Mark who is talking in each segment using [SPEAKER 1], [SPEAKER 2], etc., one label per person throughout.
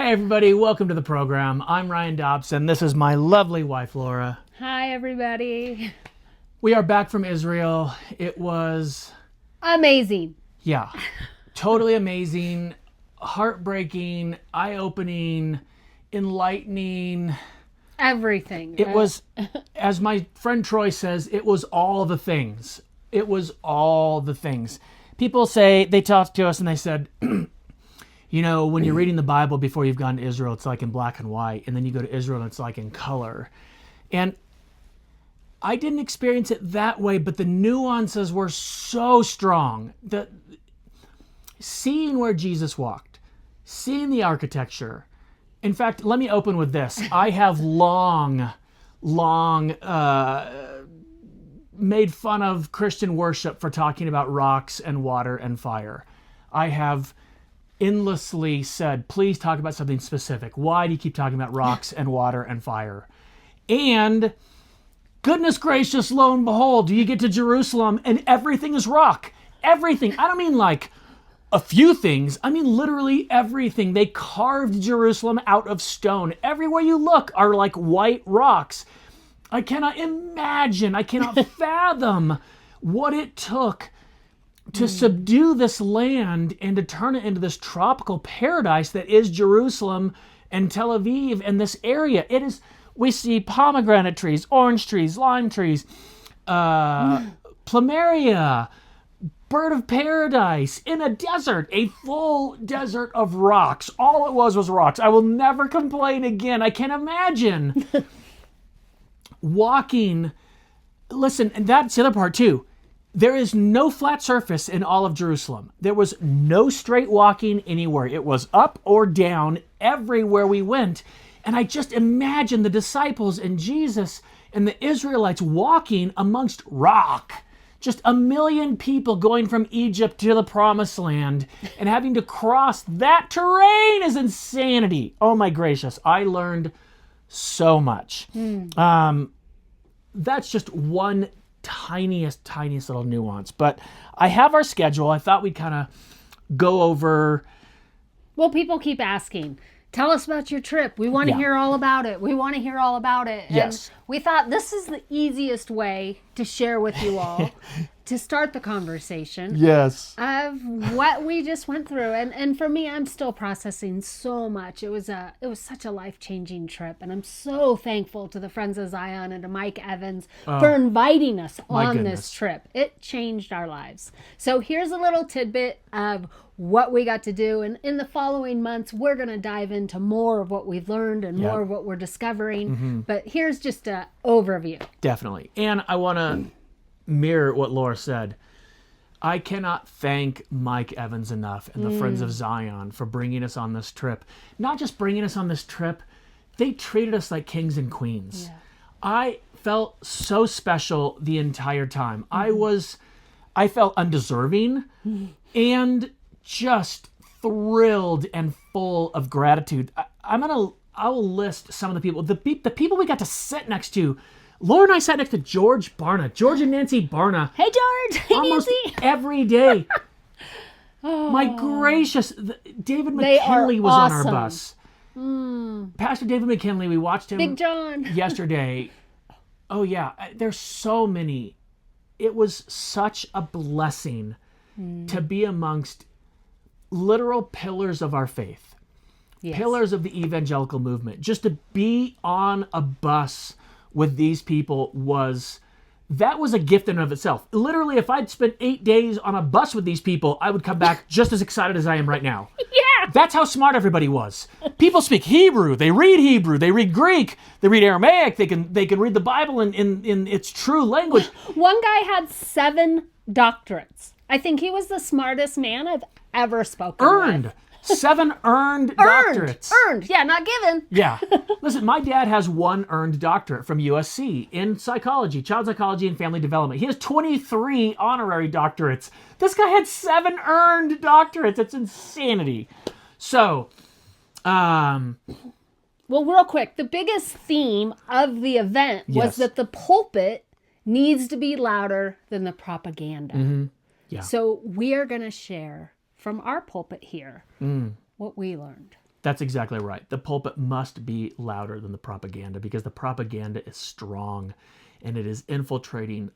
[SPEAKER 1] Hi, everybody. Welcome to the program. I'm Ryan Dobson. This is my lovely wife, Laura.
[SPEAKER 2] Hi, everybody.
[SPEAKER 1] We are back from Israel. It was...
[SPEAKER 2] Amazing.
[SPEAKER 1] Yeah. Totally amazing, heartbreaking, eye-opening, enlightening.
[SPEAKER 2] Everything.
[SPEAKER 1] It was, as my friend Troy says, it was all the things. It was all the things. People say, they talked to us and they said, you know, when you're reading the Bible before you've gone to Israel, it's like in black and white. And then you go to Israel and it's like in color. And I didn't experience it that way, but the nuances were so strong. Seeing where Jesus walked, seeing the architecture. In fact, let me open with this. I have long made fun of Christian worship for talking about rocks and water and fire. I have endlessly said, please talk about something specific. Why do you keep talking about rocks and water and fire? And goodness gracious, lo and behold, you get to Jerusalem and everything is rock. Everything. I don't mean like a few things. I mean literally everything. They carved Jerusalem out of stone. Everywhere you look are like white rocks. I cannot imagine, I cannot fathom what it took to subdue this land and to turn it into this tropical paradise that is Jerusalem and Tel Aviv and this area. It is, we see pomegranate trees, orange trees, lime trees, plumeria, bird of paradise in a desert, a full desert of rocks. All it was rocks. I will never complain again. I can't imagine walking. Listen, and that's the other part too. There is no flat surface in all of Jerusalem. There was no straight walking anywhere. It was up or down everywhere we went. And I just imagine the disciples and Jesus and the Israelites walking amongst rock. Just a million people going from Egypt to the Promised Land and having to cross that terrain is insanity. Oh my gracious. I learned so much. That's just one tiniest little nuance. But I have our schedule. I thought we'd kind of go over.
[SPEAKER 2] Well, people keep asking, tell us about your trip. We want to hear all about it. We want to hear all about it.
[SPEAKER 1] Yes.
[SPEAKER 2] And we thought this is the easiest way to share with you all to start the conversation.
[SPEAKER 1] Yes.
[SPEAKER 2] Of what we just went through. And for me, I'm still processing so much. It was such a life-changing trip. And I'm so thankful to the Friends of Zion and to Mike Evans for inviting us on this trip. It changed our lives. So here's a little tidbit of what we got to do. And in the following months, we're going to dive into more of what we've learned and more of what we're discovering. But here's just an overview.
[SPEAKER 1] Definitely. And I want to mirror what Laura said. I cannot thank Mike Evans enough and the Friends of Zion for bringing us on this trip. Not just bringing us on this trip, they treated us like kings and queens. Yeah. I felt so special the entire time. I felt undeserving and just thrilled and full of gratitude. I will list some of the people. The people we got to sit next to. Laura and I sat next to George Barna. George and Nancy Barna.
[SPEAKER 2] Hey, George. Hey,
[SPEAKER 1] almost
[SPEAKER 2] Nancy.
[SPEAKER 1] Every day. My gracious. David McKinley was on our bus. Pastor David McKinley, we watched him
[SPEAKER 2] Big John.
[SPEAKER 1] yesterday. Oh, yeah. There's so many. It was such a blessing to be amongst literal pillars of our faith. Yes. Pillars of the evangelical movement. Just to be on a bus with these people was a gift in and of itself. Literally, if I'd spent 8 days on a bus with these people, I would come back just as excited as I am right now.
[SPEAKER 2] Yeah.
[SPEAKER 1] That's how smart everybody was. People speak Hebrew, they read Greek, they read Aramaic, they can read the Bible in its true language.
[SPEAKER 2] One guy had 7 doctorates. I think he was the smartest man I've ever spoken with.
[SPEAKER 1] 7 earned doctorates.
[SPEAKER 2] Earned. Yeah, not given.
[SPEAKER 1] Yeah. Listen, my dad has 1 earned doctorate from USC in psychology, child psychology and family development. He has 23 honorary doctorates. This guy had 7 earned doctorates. It's insanity. So,
[SPEAKER 2] well, real quick, the biggest theme of the event was that the pulpit needs to be louder than the propaganda. Yeah. So we are going to share from our pulpit here what we learned.
[SPEAKER 1] That's exactly right. The pulpit must be louder than the propaganda because the propaganda is strong and it is infiltrating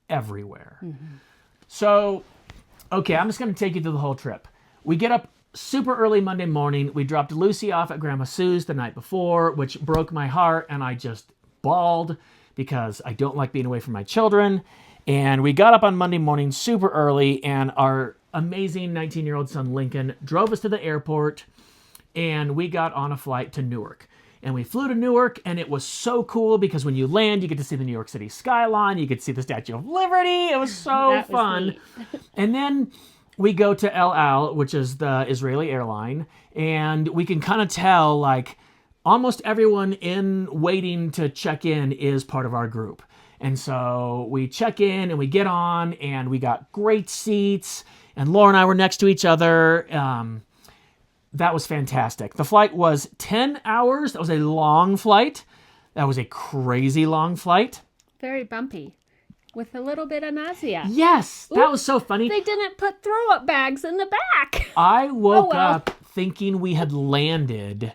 [SPEAKER 1] everywhere. So, okay, I'm just going to take you through the whole trip. We get up super early Monday morning. We dropped Lucy off at Grandma Sue's the night before, which broke my heart, and I just bawled because I don't like being away from my children. And we got up on Monday morning super early, and our amazing 19-year-old son Lincoln drove us to the airport, and we got on a flight to Newark. And we flew to Newark, and it was so cool because when you land, you get to see the New York City skyline. You could see the Statue of Liberty. It was so fun. And then we go to El Al, which is the Israeli airline, and we can kind of tell, like, almost everyone in waiting to check in is part of our group. And so we check in, and we get on, and we got great seats, and Laura and I were next to each other. That was fantastic. The flight was 10 hours. That was a long flight. That was a crazy long flight.
[SPEAKER 2] Very bumpy. With a little bit of nausea.
[SPEAKER 1] Yes, that was so funny.
[SPEAKER 2] They didn't put throw-up bags in the back.
[SPEAKER 1] I woke up thinking we had landed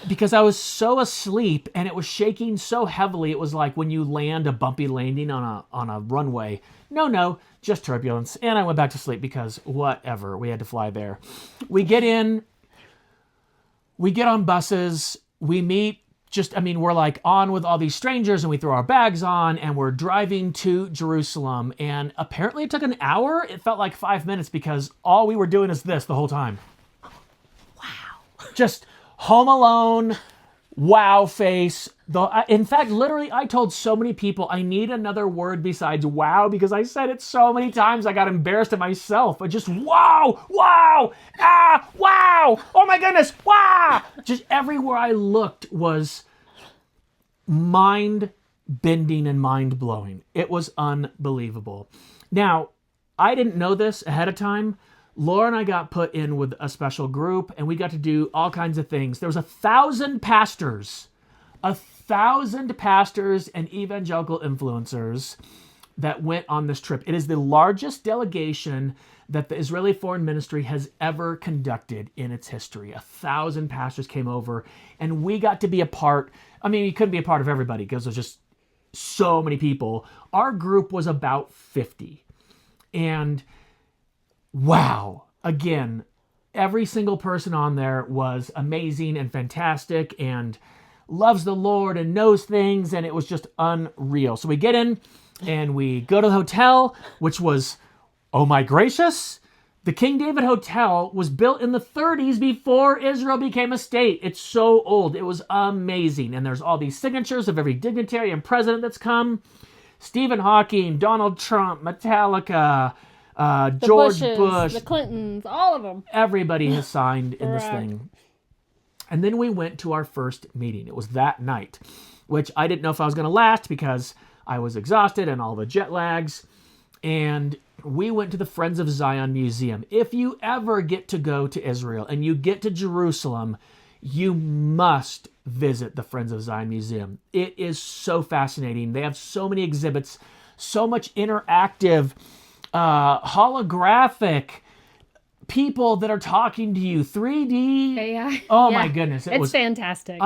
[SPEAKER 1] because I was so asleep and it was shaking so heavily. It was like when you land a bumpy landing on a runway. No, just turbulence. And I went back to sleep because whatever, we had to fly there. We get in, we get on buses, we meet we're like on with all these strangers and we throw our bags on and we're driving to Jerusalem. And apparently it took an hour. It felt like 5 minutes because all we were doing is this the whole time. Wow. Just Home Alone, wow face. In fact, literally, I told so many people I need another word besides wow because I said it so many times I got embarrassed at myself. I just wow, wow, wow, oh my goodness, wow. Just everywhere I looked was mind-bending and mind-blowing. It was unbelievable. Now, I didn't know this ahead of time. Laura and I got put in with a special group, and we got to do all kinds of things. There was 1,000 pastors. 1,000 pastors and evangelical influencers that went on this trip. It is the largest delegation that the Israeli Foreign Ministry has ever conducted in its history. 1,000 pastors came over, and we got to be a part. I mean, you couldn't be a part of everybody because there's just so many people. Our group was about 50. And wow, again, every single person on there was amazing and fantastic and loves the Lord and knows things, and it was just unreal. So we get in and we go to the hotel, which was, oh my gracious, the King David Hotel was built in the 30s before Israel became a state. It's so old. It was amazing. And there's all these signatures of every dignitary and president that's come. Stephen Hawking, Donald Trump, Metallica, George
[SPEAKER 2] Bushes,
[SPEAKER 1] Bush,
[SPEAKER 2] the Clintons, all of them.
[SPEAKER 1] Everybody has signed in this thing. And then we went to our first meeting. It was that night, which I didn't know if I was going to last because I was exhausted and all the jet lags. And we went to the Friends of Zion Museum. If you ever get to go to Israel and you get to Jerusalem, you must visit the Friends of Zion Museum. It is so fascinating. They have so many exhibits, so much interactive, holographic people that are talking to you, 3D.
[SPEAKER 2] AI.
[SPEAKER 1] Oh my goodness.
[SPEAKER 2] It's fantastic.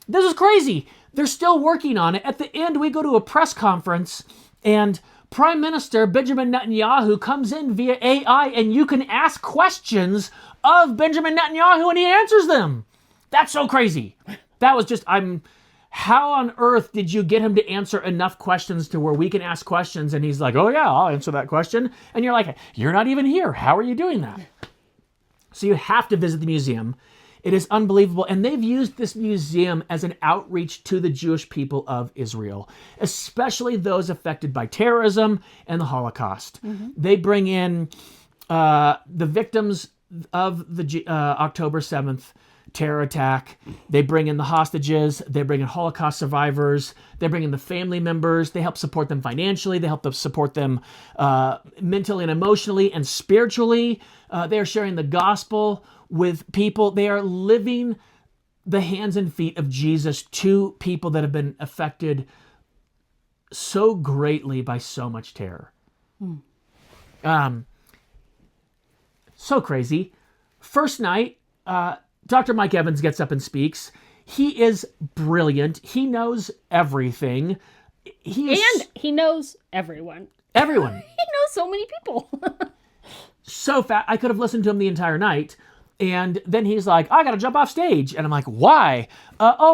[SPEAKER 1] This is crazy. They're still working on it. At the end, we go to a press conference and Prime Minister Benjamin Netanyahu comes in via AI and you can ask questions of Benjamin Netanyahu and he answers them. That's so crazy. That was just, how on earth did you get him to answer enough questions to where we can ask questions? And he's like, oh yeah, I'll answer that question. And you're like, you're not even here. How are you doing that? So you have to visit the museum. It is unbelievable. And they've used this museum as an outreach to the Jewish people of Israel, especially those affected by terrorism and the Holocaust. Mm-hmm. They bring in the victims of the October 7th terror attack. They bring in the hostages. They bring in Holocaust survivors. They bring in the family members. They help support them financially. They help them support them mentally and emotionally and spiritually. They are sharing the gospel with people. They are living the hands and feet of Jesus to people that have been affected so greatly by so much terror. So crazy. First night, Dr. Mike Evans gets up and speaks. He is brilliant. He knows everything.
[SPEAKER 2] He knows everyone.
[SPEAKER 1] Everyone.
[SPEAKER 2] He knows so many people.
[SPEAKER 1] So fat. I could have listened to him the entire night. And then he's like, I got to jump off stage. And I'm like, why?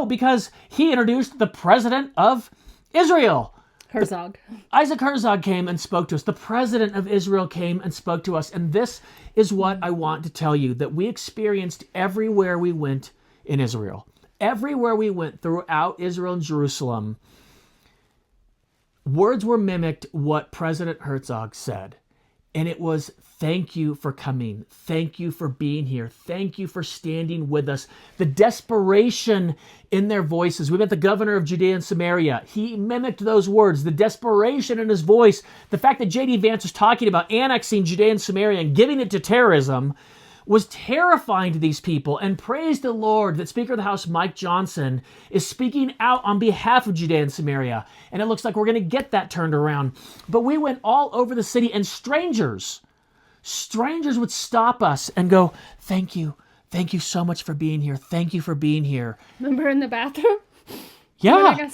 [SPEAKER 1] Because he introduced the president of Israel.
[SPEAKER 2] Herzog.
[SPEAKER 1] Isaac Herzog came and spoke to us. The president of Israel came and spoke to us. And this is what I want to tell you, that we experienced everywhere we went in Israel. Everywhere we went throughout Israel and Jerusalem, words were mimicked what President Herzog said. And it was, thank you for coming. Thank you for being here. Thank you for standing with us. The desperation in their voices. We met the governor of Judea and Samaria. He mimicked those words. The desperation in his voice. The fact that J.D. Vance was talking about annexing Judea and Samaria and giving it to terrorism was terrifying to these people. And praise the Lord that Speaker of the House Mike Johnson is speaking out on behalf of Judea and Samaria. And it looks like we're going to get that turned around. But we went all over the city, and strangers would stop us and go, thank you. Thank you so much for being here. Thank you for being here.
[SPEAKER 2] Remember in the bathroom?
[SPEAKER 1] Yeah.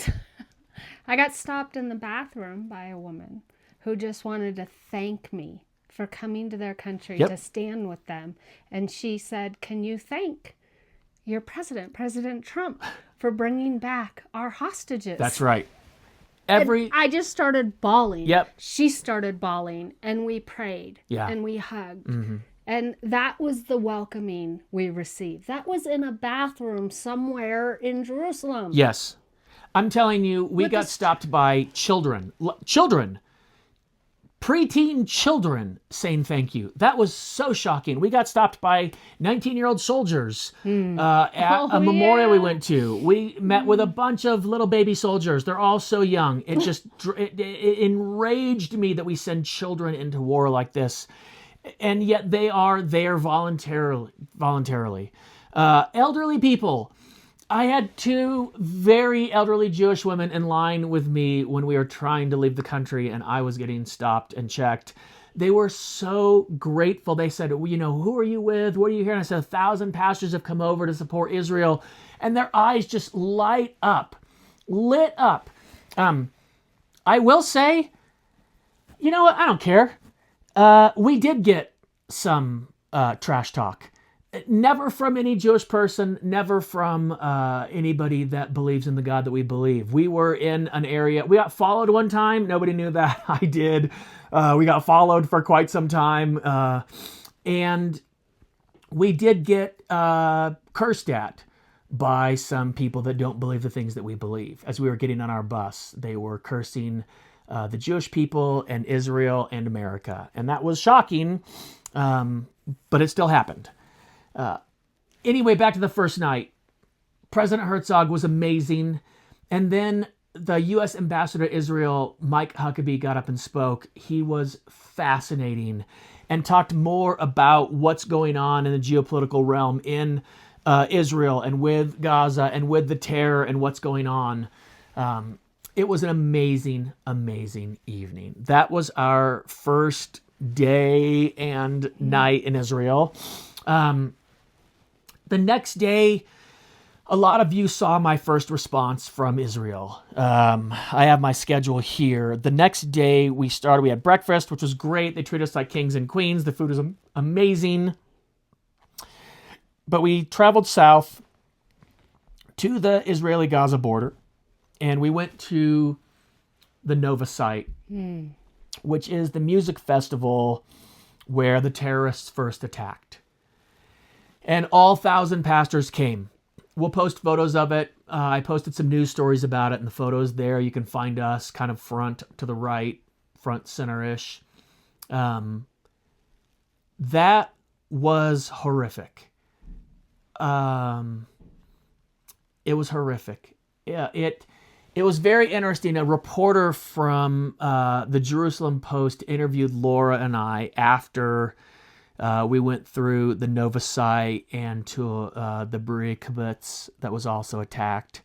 [SPEAKER 2] I got stopped in the bathroom by a woman who just wanted to thank me for coming to their country to stand with them. And she said, can you thank your president, President Trump, for bringing back our hostages?
[SPEAKER 1] That's right.
[SPEAKER 2] And I just started bawling.
[SPEAKER 1] Yep.
[SPEAKER 2] She started bawling, and we prayed.
[SPEAKER 1] Yeah.
[SPEAKER 2] And we hugged. Mm-hmm. And that was the welcoming we received. That was in a bathroom somewhere in Jerusalem.
[SPEAKER 1] Yes. I'm telling you, we got stopped by children, preteen children saying thank you. That was so shocking. We got stopped by 19-year-old soldiers at a memorial we went to. We met with a bunch of little baby soldiers. They're all so young. It just it enraged me that we send children into war like this. And yet they are there voluntarily. Elderly people. I had two very elderly Jewish women in line with me when we were trying to leave the country, and I was getting stopped and checked. They were so grateful. They said, who are you with? What are you here? And I said, 1,000 pastors have come over to support Israel. And their eyes just lit up. I will say, you know what? I don't care. We did get some trash talk. Never from any Jewish person, never from anybody that believes in the God that we believe. We were in an area, we got followed one time. Nobody knew that. I did. We got followed for quite some time. And we did get cursed at by some people that don't believe the things that we believe. As we were getting on our bus, they were cursing the Jewish people and Israel and America. And that was shocking, but it still happened. Anyway, back to the first night. President Herzog was amazing. And then the U.S. ambassador to Israel, Mike Huckabee, got up and spoke. He was fascinating and talked more about what's going on in the geopolitical realm in Israel and with Gaza and with the terror and what's going on. It was an amazing, amazing evening. That was our first day and night in Israel. The next day, a lot of you saw my first response from Israel. I have my schedule here. The next day we had breakfast, which was great. They treated us like kings and queens. The food was amazing. But we traveled south to the Israeli-Gaza border, and we went to the Nova site, which is the music festival where the terrorists first attacked. And all 1,000 pastors came. We'll post photos of it. I posted some news stories about it, and the photos there. You can find us kind of front to the right, front center-ish. That was horrific. It was horrific. Yeah, it was very interesting. A reporter from the Jerusalem Post interviewed Laura and I after we went through the Nova site and to the Berea kibbutz that was also attacked.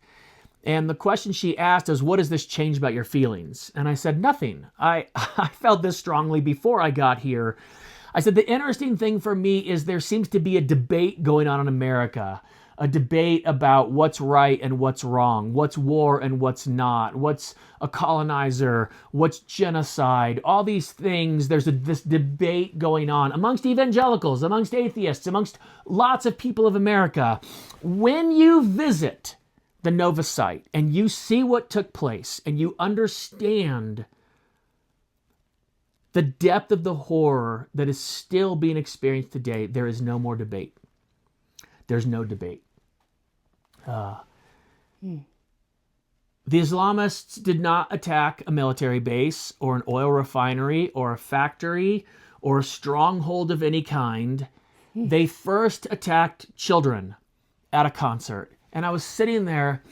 [SPEAKER 1] And the question she asked is, what does this change about your feelings? And I said, nothing. I felt this strongly before I got here. I said, the interesting thing for me is there seems to be a debate going on in America, a debate about what's right and what's wrong, what's war and what's not, what's a colonizer, what's genocide, all these things. There's this debate going on amongst evangelicals, amongst atheists, amongst lots of people of America. When you visit the Nova site and you see what took place and you understand the depth of the horror that is still being experienced today, there is no more debate. There's no debate. The Islamists did not attack a military base or an oil refinery or a factory or a stronghold of any kind. They first attacked children at a concert. And I was sitting there.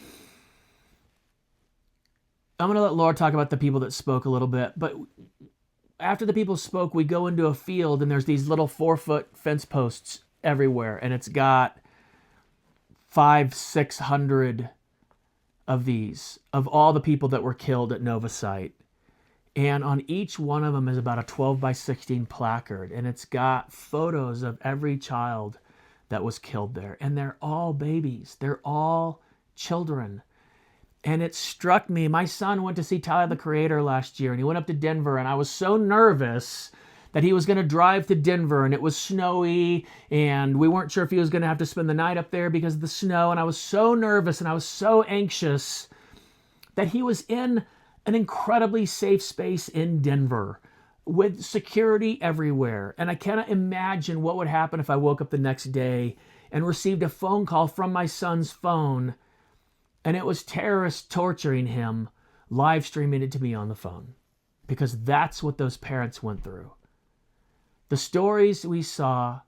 [SPEAKER 1] I'm going to let Laura talk about the people that spoke a little bit. But after the people spoke, we go into a field and there's these little 4-foot fence posts everywhere. And it's got 500-600 of these, of all the people that were killed at Nova Site. And on each one of them is about a 12-by-16 placard. And it's got photos of every child that was killed there. And they're all babies. They're all children. And it struck me, my son went to see Tyler, the Creator last year, and he went up to Denver, and I was so nervous that he was going to drive to Denver, and it was snowy, and we weren't sure if he was going to have to spend the night up there because of the snow, and I was so nervous, and I was so anxious that he was in an incredibly safe space in Denver with security everywhere. And I cannot imagine what would happen if I woke up the next day and received a phone call from my son's phone, and it was terrorists torturing him, live streaming it to me on the phone. Because that's what those parents went through. The stories we saw,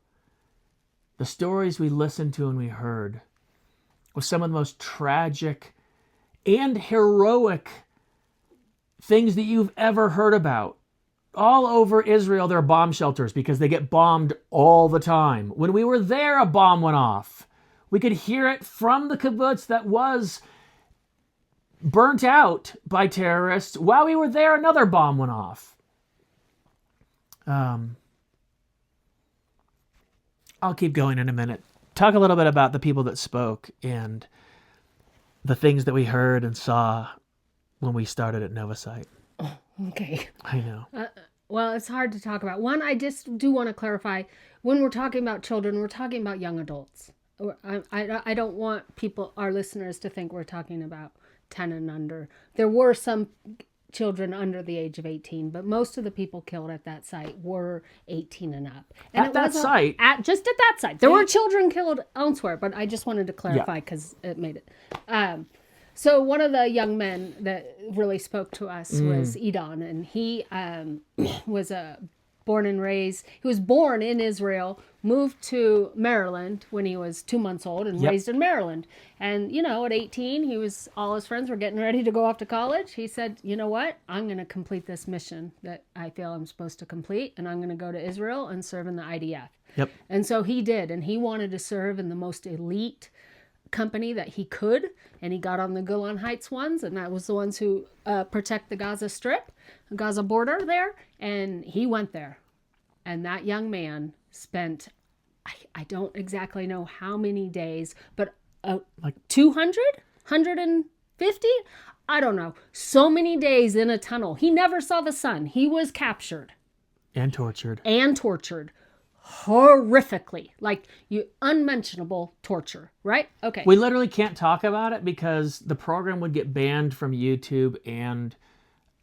[SPEAKER 1] the stories we listened to and we heard, was some of the most tragic and heroic things that you've ever heard about. All over Israel, there are bomb shelters because they get bombed all the time. When we were there, a bomb went off. We could hear it from the kibbutz that was burnt out by terrorists. While we were there, another bomb went off. I'll keep going in a minute. Talk a little bit about the people that spoke and the things that we heard and saw when we started at Nova Site.
[SPEAKER 2] Okay.
[SPEAKER 1] I know.
[SPEAKER 2] Well, it's hard to talk about. One, I just do want to clarify, when we're talking about children, we're talking about young adults. I don't want our listeners to think we're talking about 10 and under. There were some children under the age of 18, but most of the people killed at that site were 18 and up. And
[SPEAKER 1] At that site?
[SPEAKER 2] Just at that site. There were children killed elsewhere, but I just wanted to clarify because it made it. So one of the young men that really spoke to us was Edon, and he was born and raised. He was born in Israel, moved to Maryland when he was 2 months old, and raised in Maryland. And at 18, all his friends were getting ready to go off to college. He said, "You know what? I'm going to complete this mission that I feel I'm supposed to complete, and I'm going to go to Israel and serve in the IDF."
[SPEAKER 1] Yep.
[SPEAKER 2] And so he did, and he wanted to serve in the most elite company that he could, and he got on the Golan Heights ones, and that was the ones who protect the Gaza Strip, the Gaza border there, and he went there. And that young man spent, I don't exactly know how many days, but like 200, 150, I don't know, so many days in a tunnel. He never saw the sun. He was captured.
[SPEAKER 1] And tortured.
[SPEAKER 2] Horrifically, like unmentionable torture, right? Okay.
[SPEAKER 1] We literally can't talk about it because the program would get banned from YouTube and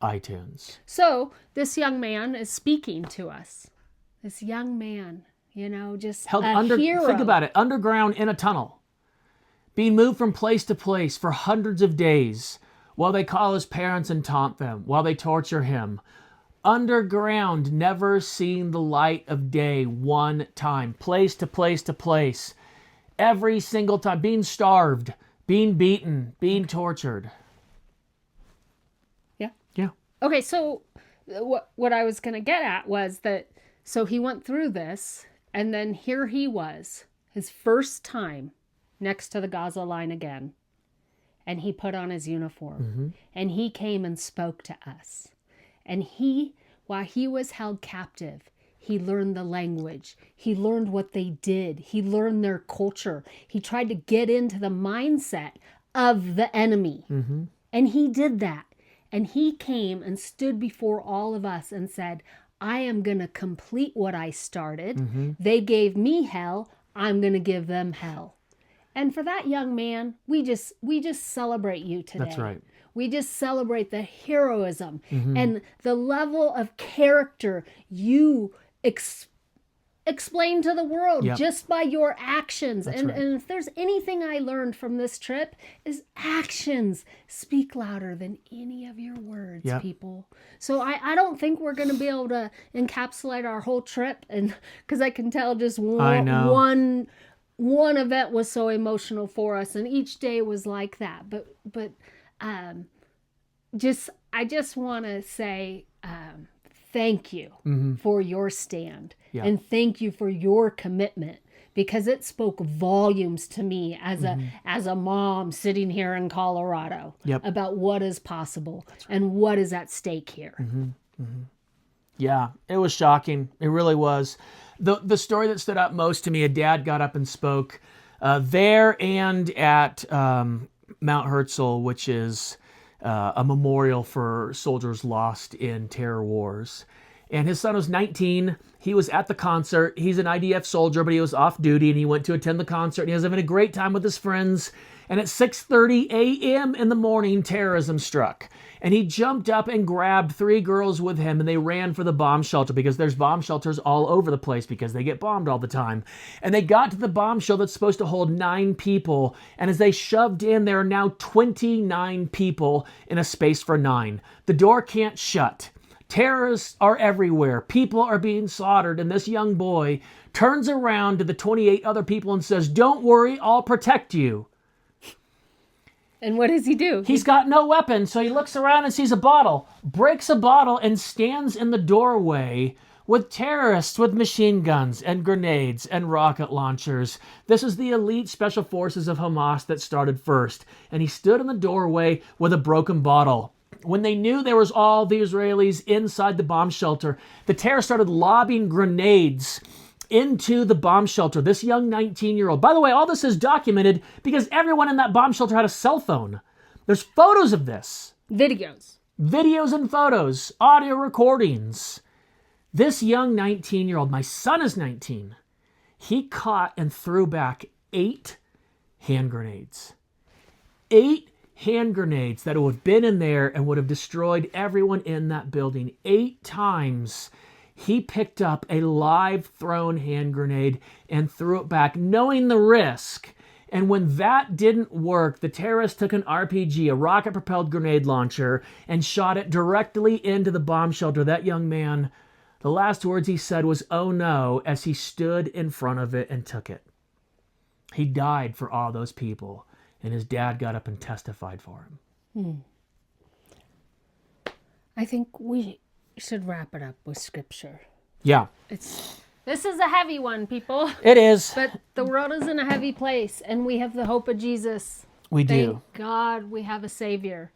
[SPEAKER 1] iTunes.
[SPEAKER 2] So this young man is speaking to us. This young man, just
[SPEAKER 1] held
[SPEAKER 2] a hero.
[SPEAKER 1] Think about it, underground in a tunnel, being moved from place to place for hundreds of days while they call his parents and taunt them, while they torture him. Underground, never seen the light of day one time. Place to place to place. Every single time. Being starved. Being beaten. Being tortured.
[SPEAKER 2] Yeah.
[SPEAKER 1] Yeah.
[SPEAKER 2] Okay, so what I was going to get at was that, so he went through this, and then here he was, his first time next to the Gaza line again. And he put on his uniform. And he came and spoke to us. And while he was held captive, He learned the language. He learned what they did. He learned their culture. He tried to get into the mindset of the enemy. And he did that. And he came and stood before all of us and said, I am going to complete what I started. They gave me hell. I'm going to give them hell. And for that young man, we just celebrate you today.
[SPEAKER 1] That's right.
[SPEAKER 2] We just celebrate the heroism and the level of character you explain to the world just by your actions. And if there's anything I learned from this trip is actions speak louder than any of your words, people. So I don't think we're going to be able to encapsulate our whole trip, and because I can tell just one event was so emotional for us, and each day was like that. But I just want to say thank you for your stand, and thank you for your commitment, because it spoke volumes to me as a mom sitting here in Colorado about what is possible and what is at stake here.
[SPEAKER 1] Yeah, it was shocking. It really was. The story that stood out most to me, a dad got up and spoke there and at Mount Herzog, which is a memorial for soldiers lost in terror wars. And his son was 19. He was at the concert. He's an IDF soldier, but he was off duty, and he went to attend the concert. And he was having a great time with his friends. And at 6:30 a.m. in the morning, terrorism struck. And he jumped up and grabbed 3 girls with him, and they ran for the bomb shelter, because there's bomb shelters all over the place because they get bombed all the time. And they got to the bomb shelter that's supposed to hold 9 people. And as they shoved in, there are now 29 people in a space for 9. The door can't shut. Terrorists are everywhere. People are being slaughtered. And this young boy turns around to the 28 other people and says, "Don't worry, I'll protect you."
[SPEAKER 2] And what does he do?
[SPEAKER 1] He's got no weapon, so he looks around and sees a bottle, breaks a bottle, and stands in the doorway with terrorists with machine guns and grenades and rocket launchers. This is the elite special forces of Hamas that started first. And he stood in the doorway with a broken bottle. When they knew there was all the Israelis inside the bomb shelter, the terrorists started lobbing grenades into the bomb shelter. This young 19-year-old. By the way, all this is documented because everyone in that bomb shelter had a cell phone. There's photos of this.
[SPEAKER 2] Videos
[SPEAKER 1] And photos. Audio recordings. This young 19-year-old, my son is 19, he caught and threw back 8 hand grenades. 8 hand grenades that would have been in there and would have destroyed everyone in that building. 8 times he picked up a live thrown hand grenade and threw it back, knowing the risk. And when that didn't work, the terrorists took an RPG, a rocket-propelled grenade launcher, and shot it directly into the bomb shelter. That young man, the last words he said was, "Oh no," as he stood in front of it and took it. He died for all those people. And his dad got up and testified for him.
[SPEAKER 2] I think we should wrap it up with scripture.
[SPEAKER 1] Yeah.
[SPEAKER 2] This is a heavy one, people.
[SPEAKER 1] It is.
[SPEAKER 2] But the world is in a heavy place, and we have the hope of Jesus.
[SPEAKER 1] We do.
[SPEAKER 2] Thank God we have a Savior.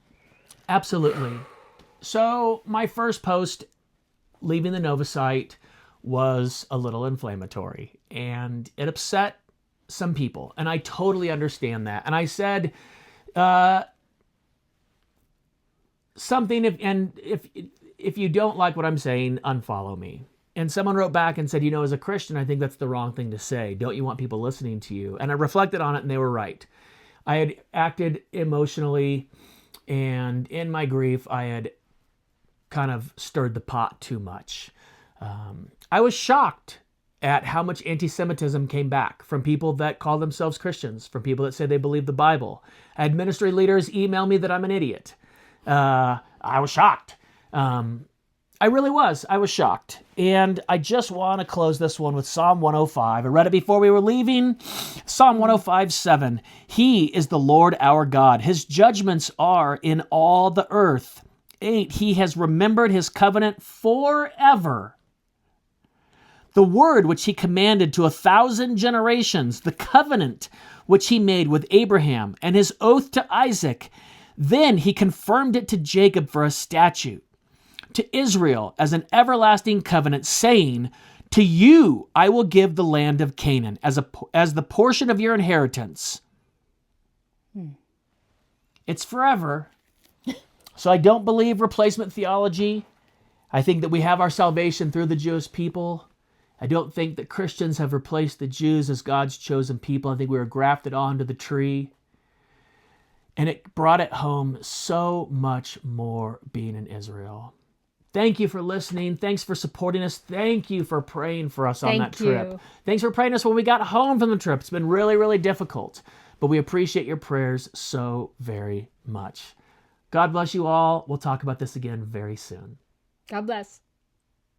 [SPEAKER 1] Absolutely. So my first post leaving the Nova site was a little inflammatory, and it upset some people, and I totally understand that. And I said something, if you don't like what I'm saying, unfollow me. And someone wrote back and said, as a Christian, I think that's the wrong thing to say. Don't you want people listening to you? And I reflected on it, and they were right. I had acted emotionally, and in my grief, I had kind of stirred the pot too much. I was shocked at how much anti-Semitism came back from people that call themselves Christians, from people that say they believe the Bible. I had ministry leaders email me that I'm an idiot. I was shocked. I really was. I was shocked. And I just want to close this one with Psalm 105. I read it before we were leaving. Psalm 105:7. He is the Lord our God. His judgments are in all the earth. 8. He has remembered his covenant forever. The word which he commanded to 1,000 generations, the covenant which he made with Abraham and his oath to Isaac. Then he confirmed it to Jacob for a statute, to Israel as an everlasting covenant, saying, To you I will give the land of Canaan as the portion of your inheritance. It's forever. So I don't believe replacement theology. I think that we have our salvation through the Jewish people. I don't think that Christians have replaced the Jews as God's chosen people. I think we were grafted onto the tree. And it brought it home so much more being in Israel. Thank you for listening. Thanks for supporting us. Thank you for praying for us on that trip. Thanks for praying us when we got home from the trip. It's been really, really difficult. But we appreciate your prayers so very much. God bless you all. We'll talk about this again very soon.
[SPEAKER 2] God bless.